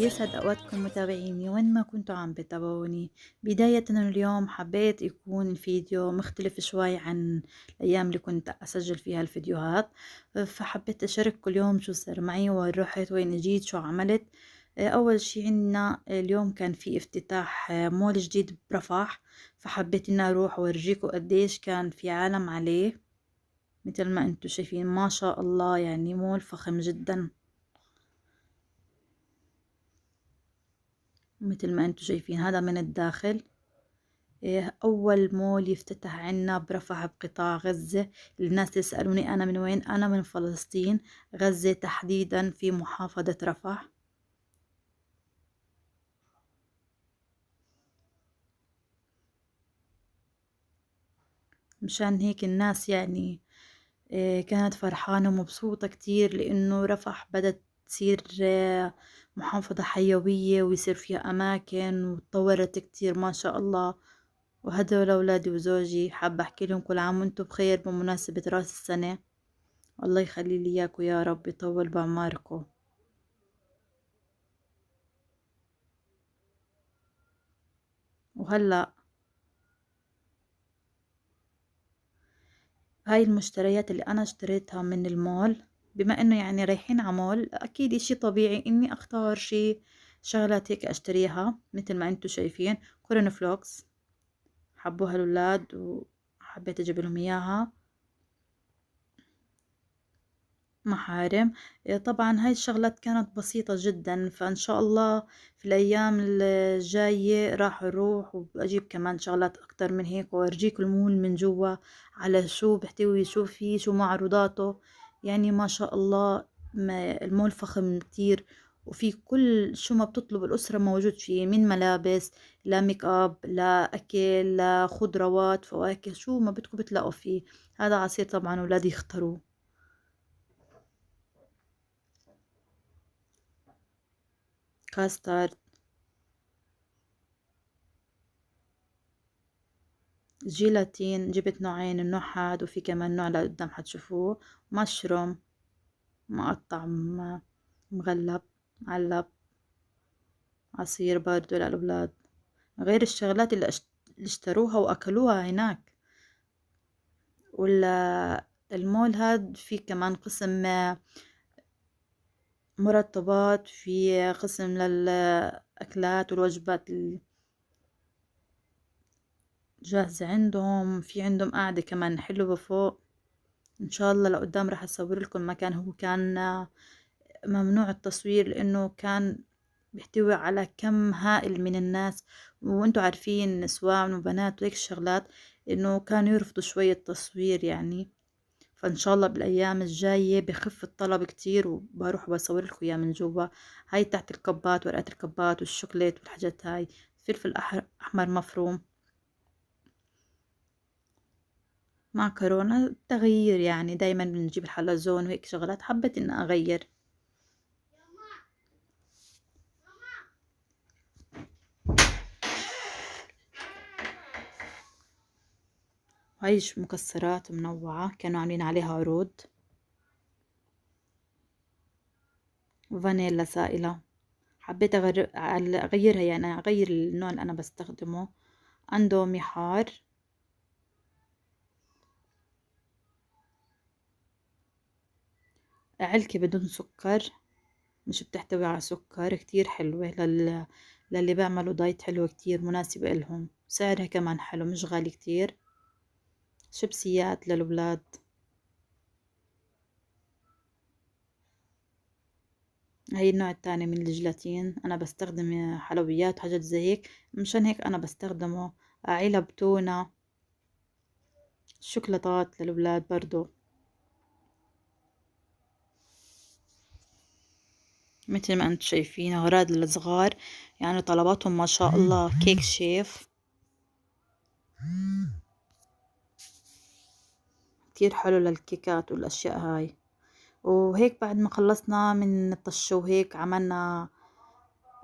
يسعد أوقاتكم متابعيني وين ما كنتوا عم بتابعوني. بداية اليوم حبيت يكون الفيديو مختلف شوي عن الأيام اللي كنت أسجل فيها الفيديوهات، فحبيت أشارككم اليوم شو صار معي، وين رحت، وين جيت، شو عملت. أول شي عنا اليوم كان في افتتاح مول جديد برفح، فحبيت إني أروح وأورجيكم قديش كان في عالم عليه. مثل ما انتوا شايفين ما شاء الله، يعني مول فخم جدا مثل ما انتوا شايفين. هذا من الداخل. أول مول يفتتح عنا برفح بقطاع غزة. الناس تسألوني أنا من وين؟ أنا من فلسطين، غزة تحديدا، في محافظة رفح. مشان هيك الناس يعني كانت فرحانة ومبسوطة كتير، لأنه رفح بدأت تصير محافظة حيوية، ويصير فيها أماكن، وتطورت كتير ما شاء الله. وهدول أولادي وزوجي، حابة أحكي لهم كل عام وأنتم بخير بمناسبة رأس السنة. الله يخلي لي إياكم يا رب، يطول بعماركم. وهلأ هاي المشتريات اللي أنا اشتريتها من المول، بما إنه يعني رايحين عمول، أكيد إشي طبيعي إني أختار شغلات هيك أشتريها. مثل ما أنتم شايفين كورن فلوكس، حبوها الأولاد وحبيت أجيب لهم إياها. محارم. طبعا هاي الشغلات كانت بسيطة جدا، فإن شاء الله في الأيام الجاية راح أروح وأجيب كمان شغلات أكتر من هيك، وأرجيكم المول من جوا على شو بحتوي، شو فيه، شو معروضاته. يعني ما شاء الله، المول فخم كتير، وفي كل شو ما بتطلب الأسرة موجود فيه، من ملابس لا ميك اب لا أكل لا خضروات فواكه، شو ما بدكم بتلاقوا فيه. هذا عصير طبعا أولادي يختاروه، كاسترد، جيلاتين. جبت نوعين، النوع هاد وفي كمان نوع لقدام حتشوفوه. مشروم مقطع، مغلب، معلب. عصير برضو للأولاد، غير الشغلات اللي اشتروها وأكلوها هناك. ولا المول هاد في كمان قسم مرطبات، في قسم للأكلات والوجبات الجاهزة. عندهم في عندهم قاعدة كمان حلوة فوق. ان شاء الله لقدام راح اصور لكم مكان. هو كان ممنوع التصوير لانه كان بيحتوي على كم هائل من الناس، وانتوا عارفين نسوان وبنات وهيك الشغلات، انه كانوا يرفضوا شوية التصوير يعني. فان شاء الله بالايام الجاية بخف الطلب كتير وبروح بصور لكم اياه من جوا. هاي تحت الكبات، ورقات الكبات والشوكليت والحاجات هاي. فلفل احمر مفروم، معكرونة. تغيير يعني، دايما بنجيب الحلزون وهيك شغلات، حبيت اني اغير. هاي مكسرات منوعة كانوا عاملين عليها عروض. فانيلا سائلة، حبيت أغيرها، يعني أغير النوع اللي أنا بستخدمه. عنده محار. علكة بدون سكر، مش بتحتوي على سكر، كتير حلوة للي بيعملوا دايت، حلوة كتير، مناسبة إلهم. سعرها كمان حلو، مش غالي كتير. شيبسيات للولاد. هاي النوع التاني من الجيلاتين. أنا بستخدم حلويات وحاجات زي هيك، مشان هيك أنا بستخدمه. علب تونة، شوكولاتات للولاد برضو. مثل ما انتم شايفين أغراض للصغار، يعني طلباتهم ما شاء الله. كيك شيف كتير حلو للكيكات والأشياء هاي. وهيك بعد ما خلصنا من الطش وهيك، عملنا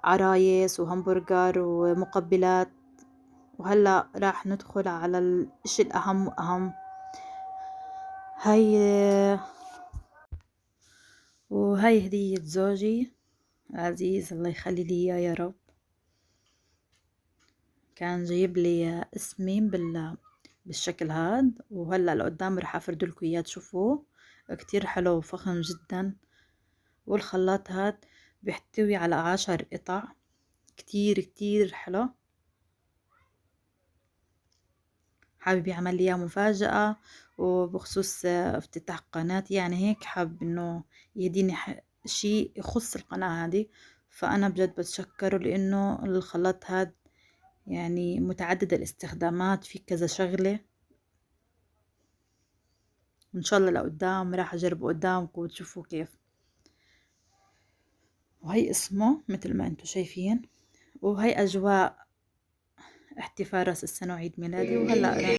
عرايس وهمبرجر ومقبلات. وهلأ راح ندخل على الاشي الأهم وأهم. هاي وهاي هدية زوجي، عزيز الله يخلي لي إياه يا رب. كان جايب لي اسمي بالشكل هاد، وهلأ لقدام رح أفردلكوا إياه تشوفوه. كتير حلو وفخم جدا. والخلاط هاد بيحتوي على 10 قطع، كتير كتير حلو. حابب يعمل لي إياه مفاجأة وبخصوص افتتاح قناة، يعني هيك حاب إنه يهديني شي يخص القناة هذه. فأنا بجد بتشكره لأنه الخلاط هاد يعني متعدد الاستخدامات في كذا شغلة. وإن شاء الله لقدام راح أجربه قدامكم وتشوفوا كيف. وهي اسمه مثل ما انتم شايفين، وهي أجواء احتفال رأس السنة وعيد ميلادي. وهلأ راح